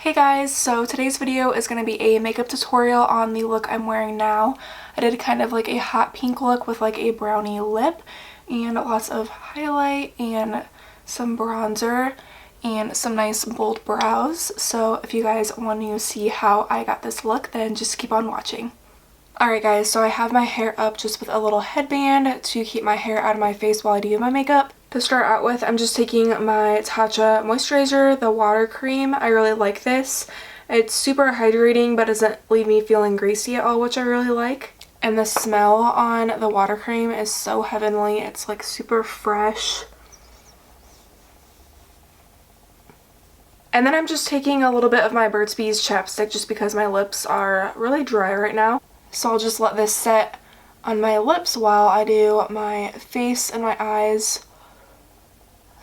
Hey guys, so today's video is going to be a makeup tutorial on the look I'm wearing now. I did kind of like a hot pink look with like a brownie lip and lots of highlight and some bronzer and some nice bold brows. So if you guys want to see how I got this look, then just keep on watching. Alright guys, so I have my hair up just with a little headband to keep my hair out of my face while I do my makeup. To start out with, I'm just taking my Tatcha moisturizer, the water cream. I really like this. It's super hydrating but doesn't leave me feeling greasy at all, which I really like. And the smell on the water cream is so heavenly. It's like super fresh. And then I'm just taking a little bit of my Burt's Bees chapstick just because my lips are really dry right now. So I'll just let this set on my lips while I do my face and my eyes.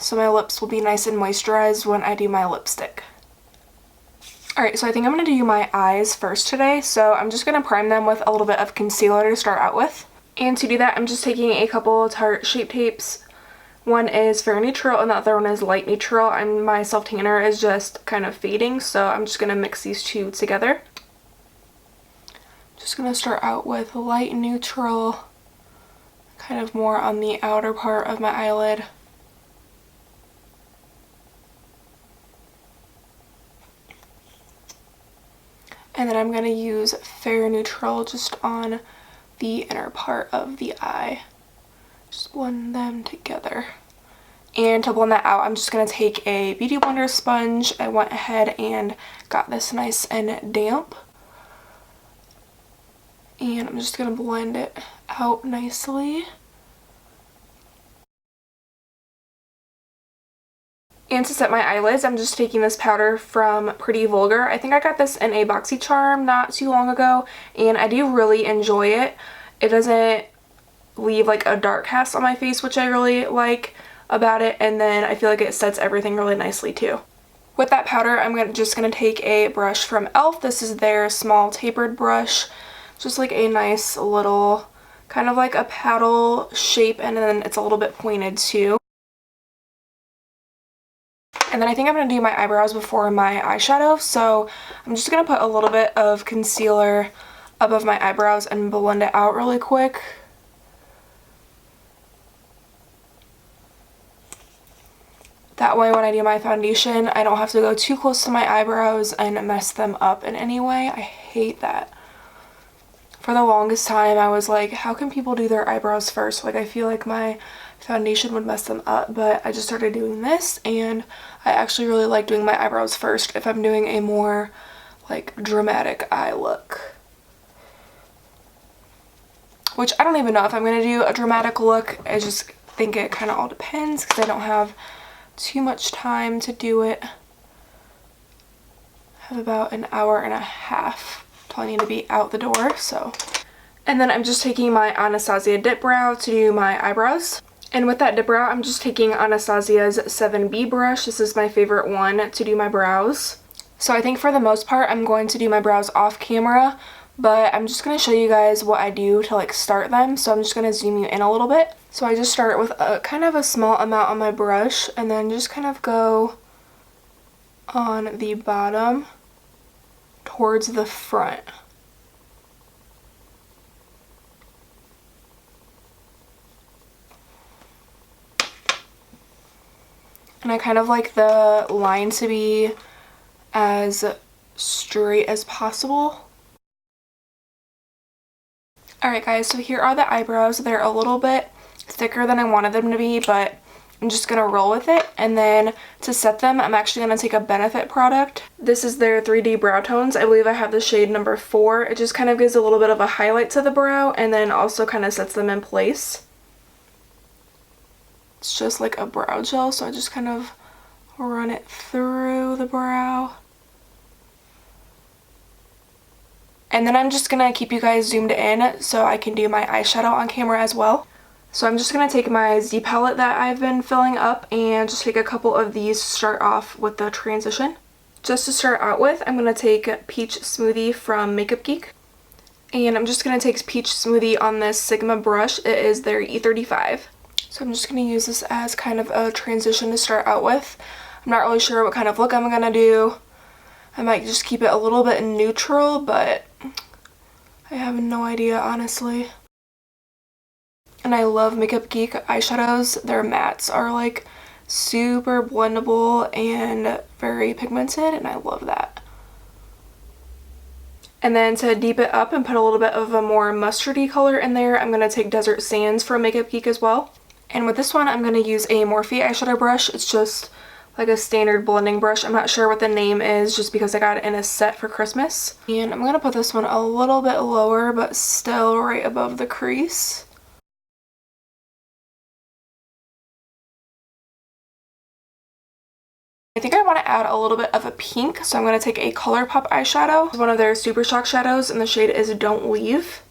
So my lips will be nice and moisturized when I do my lipstick. Alright, so I think I'm going to do my eyes first today. So I'm just going to prime them with a little bit of concealer to start out with. And to do that, I'm just taking a couple of Tarte Shape Tapes. One is fair neutral and the other one is light neutral. And my self-tanner is just kind of fading, so I'm just going to mix these two together. Just going to start out with light neutral, kind of more on the outer part of my eyelid. And then I'm going to use fair neutral just on the inner part of the eye. Just blend them together. And to blend that out, I'm just going to take a Beauty Blender sponge. I went ahead and got this nice and damp. And I'm just going to blend it out nicely. And to set my eyelids, I'm just taking this powder from Pretty Vulgar. I think I got this in a BoxyCharm not too long ago, and I do really enjoy it. It doesn't leave like a dark cast on my face, which I really like about it, and then I feel like it sets everything really nicely too. With that powder, I'm just going to take a brush from e.l.f. This is their small tapered brush. Just like a nice little, kind of like a paddle shape, and then it's a little bit pointed too. And then I think I'm going to do my eyebrows before my eyeshadow, so I'm just going to put a little bit of concealer above my eyebrows and blend it out really quick. That way when I do my foundation, I don't have to go too close to my eyebrows and mess them up in any way. I hate that. For the longest time, I was like, how can people do their eyebrows first? Like, I feel like my foundation would mess them up, but I just started doing this, and I actually really like doing my eyebrows first if I'm doing a more, like, dramatic eye look. Which I don't even know if I'm going to do a dramatic look. I just think it kind of all depends because I don't have too much time to do it. I have about an hour and a half till I need to be out the door, so. And then I'm just taking my Anastasia Dip Brow to do my eyebrows. And with that dip brow, I'm just taking Anastasia's 7B brush. This is my favorite one to do my brows. So I think for the most part, I'm going to do my brows off camera, but I'm just going to show you guys what I do to like start them. So I'm just going to zoom you in a little bit. So I just start with a kind of a small amount on my brush and then just kind of go on the bottom towards the front. And I kind of like the line to be as straight as possible. Alright guys, so here are the eyebrows. They're a little bit thicker than I wanted them to be, but I'm just going to roll with it. And then to set them, I'm actually going to take a Benefit product. This is their 3D Brow Tones. I believe I have the shade number 4. It just kind of gives a little bit of a highlight to the brow and then also kind of sets them in place. It's just like a brow gel, so I just kind of run it through the brow. And then I'm just going to keep you guys zoomed in so I can do my eyeshadow on camera as well. So I'm just going to take my Z palette that I've been filling up and just take a couple of these to start off with the transition. Just to start out with, I'm going to take Peach Smoothie from Makeup Geek. And I'm just going to take Peach Smoothie on this Sigma brush. It is their E35. So I'm just going to use this as kind of a transition to start out with. I'm not really sure what kind of look I'm going to do. I might just keep it a little bit neutral, but I have no idea, honestly. And I love Makeup Geek eyeshadows. Their mattes are like super blendable and very pigmented, and I love that. And then to deep it up and put a little bit of a more mustardy color in there, I'm going to take Desert Sands from Makeup Geek as well. And with this one, I'm going to use a Morphe eyeshadow brush. It's just like a standard blending brush. I'm not sure what the name is just because I got it in a set for Christmas. And I'm going to put this one a little bit lower, but still right above the crease. I think I want to add a little bit of a pink, so I'm going to take a ColourPop eyeshadow. It's one of their Super Shock shadows, and the shade is Don't Leave.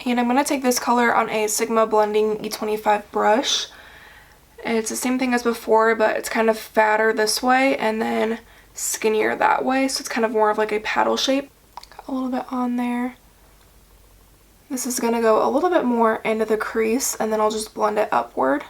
And I'm going to take this color on a Sigma Blending E25 brush. It's the same thing as before, but it's kind of fatter this way and then skinnier that way, so it's kind of more of like a paddle shape. Got a little bit on there. This is going to go a little bit more into the crease, and then I'll just blend it upward.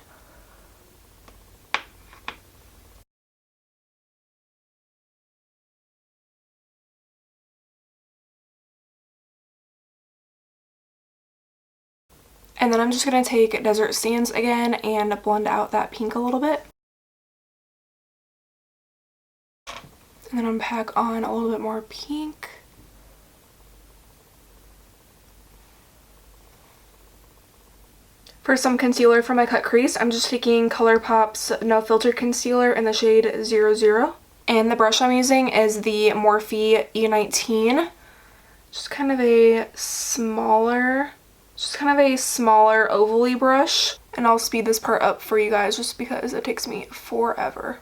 And then I'm just going to take Desert Sands again and blend out that pink a little bit. And then I'm pack on a little bit more pink. For some concealer for my cut crease, I'm just taking ColourPop's No Filter Concealer in the shade 00. And the brush I'm using is the Morphe E19. Just kind of a smaller ovally brush, and I'll speed this part up for you guys just because it takes me forever.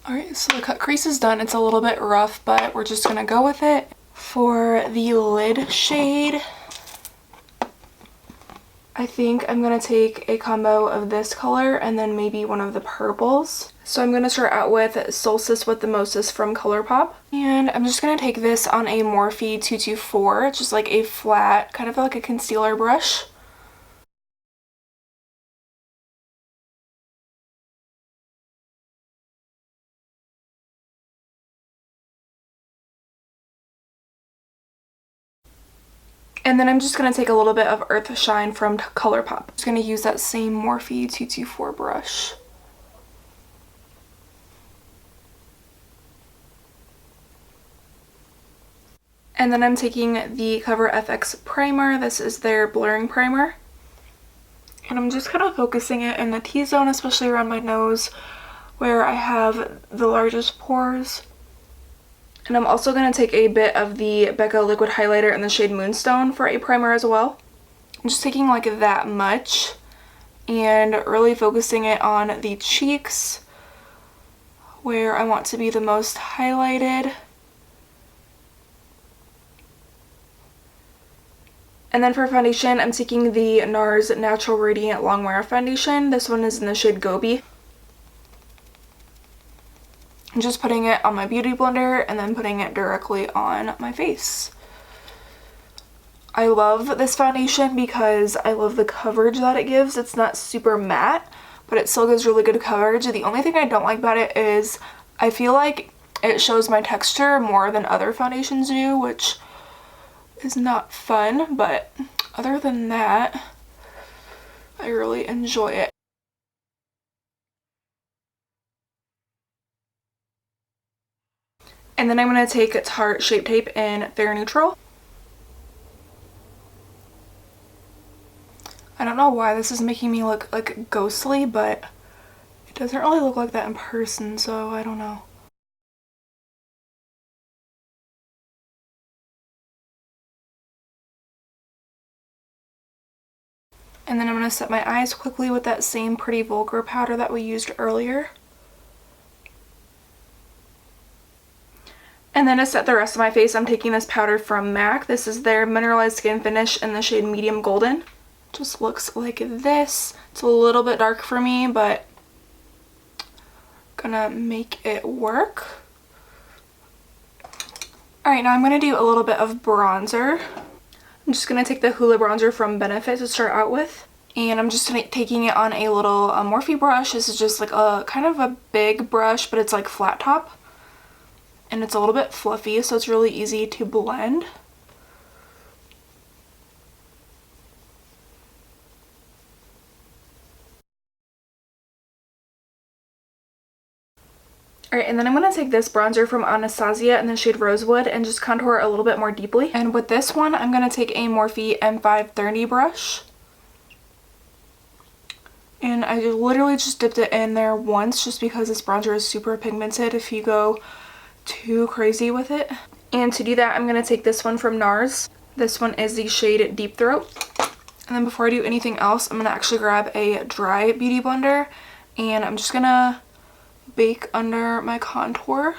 Alright, so the cut crease is done. It's a little bit rough, but we're just gonna go with it. For the lid shade, I think I'm going to take a combo of this color and then maybe one of the purples. So I'm going to start out with Solstice with the Mimosa from ColourPop. And I'm just going to take this on a Morphe 224, just like a flat, kind of like a concealer brush. And then I'm just going to take a little bit of Earth Shine from ColourPop. I'm just going to use that same Morphe 224 brush. And then I'm taking the Cover FX primer. This is their blurring primer. And I'm just kind of focusing it in the T-zone, especially around my nose where I have the largest pores. And I'm also going to take a bit of the Becca liquid highlighter in the shade Moonstone for a primer as well. I'm just taking like that much and really focusing it on the cheeks where I want to be the most highlighted. And then for foundation, I'm taking the NARS Natural Radiant Longwear Foundation. This one is in the shade Gobi. I'm just putting it on my beauty blender and then putting it directly on my face. I love this foundation because I love the coverage that it gives. It's not super matte, but it still gives really good coverage. The only thing I don't like about it is I feel like it shows my texture more than other foundations do, which is not fun, but other than that, I really enjoy it. And then I'm going to take Tarte Shape Tape in Fair Neutral. I don't know why this is making me look like ghostly, but it doesn't really look like that in person, so I don't know. And then I'm going to set my eyes quickly with that same Pretty Vulgar powder that we used earlier. And then to set the rest of my face, I'm taking this powder from MAC. This is their Mineralized Skin Finish in the shade Medium Golden. Just looks like this. It's a little bit dark for me, but gonna make it work. Alright, now I'm going to do a little bit of bronzer. I'm just going to take the Hoola bronzer from Benefit to start out with. And I'm just taking it on a little Morphe brush. This is just like a kind of a big brush, but it's like flat top. And it's a little bit fluffy, so it's really easy to blend. Alright, and then I'm going to take this bronzer from Anastasia in the shade Rosewood and just contour a little bit more deeply. And with this one, I'm going to take a Morphe M530 brush. And I literally just dipped it in there once just because this bronzer is super pigmented if you go too crazy with it. And to do that, I'm going to take this one from NARS. This one is the shade Deep Throat. And then before I do anything else, I'm going to actually grab a dry beauty blender and I'm just going to bake under my contour.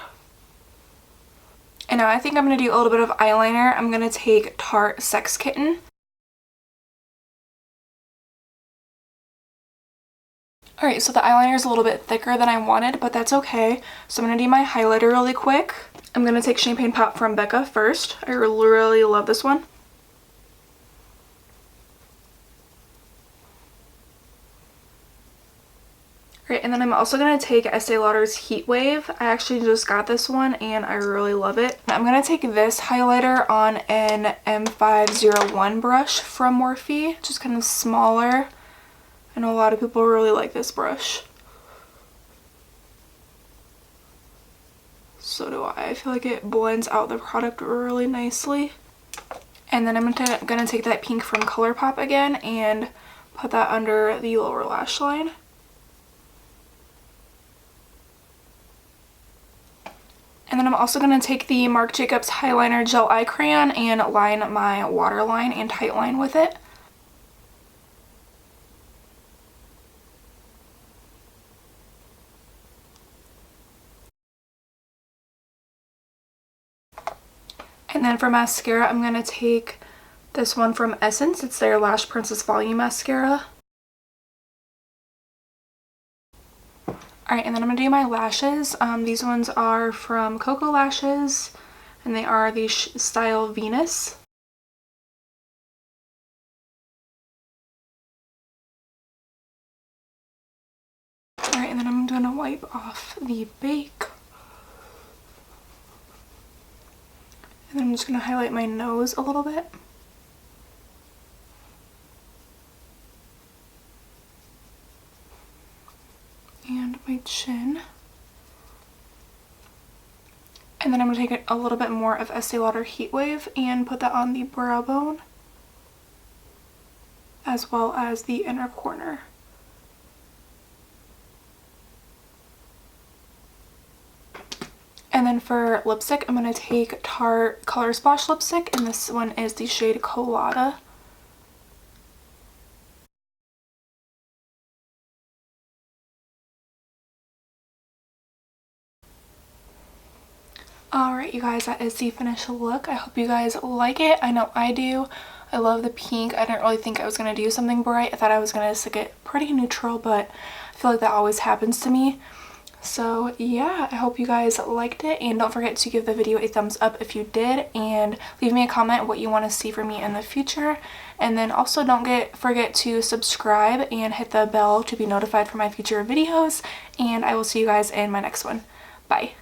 And now I think I'm going to do a little bit of eyeliner. I'm going to take Tarte Sex Kitten. Alright, so the eyeliner is a little bit thicker than I wanted, but that's okay. So I'm going to do my highlighter really quick. I'm going to take Champagne Pop from Becca first. I really love this one. Right, and then I'm also going to take Estee Lauder's Heat Wave. I actually just got this one and I really love it. I'm going to take this highlighter on an M501 brush from Morphe, just kind of smaller. I know a lot of people really like this brush. So do I. I feel like it blends out the product really nicely. And then I'm going to take that pink from ColourPop again and put that under the lower lash line. And then I'm also going to take the Marc Jacobs Highliner Gel Eye Crayon and line my waterline and tightline with it. And then for mascara, I'm going to take this one from Essence. It's their Lash Princess Volume Mascara. Alright, and then I'm going to do my lashes. These ones are from Coco Lashes, and they are the style Venus. Alright, and then I'm going to wipe off the bake. And then I'm just going to highlight my nose a little bit. And my chin. And then I'm going to take a little bit more of Estee Lauder Heat Wave and put that on the brow bone, as well as the inner corner. And then for lipstick, I'm going to take Tarte Color Splash lipstick, and this one is the shade Colada. Alright you guys, that is the finished look. I hope you guys like it. I know I do. I love the pink. I didn't really think I was going to do something bright. I thought I was going to stick it pretty neutral, but I feel like that always happens to me. So yeah, I hope you guys liked it, and don't forget to give the video a thumbs up if you did, and leave me a comment what you want to see from me in the future. And then also don't forget to subscribe and hit the bell to be notified for my future videos, and I will see you guys in my next one. Bye!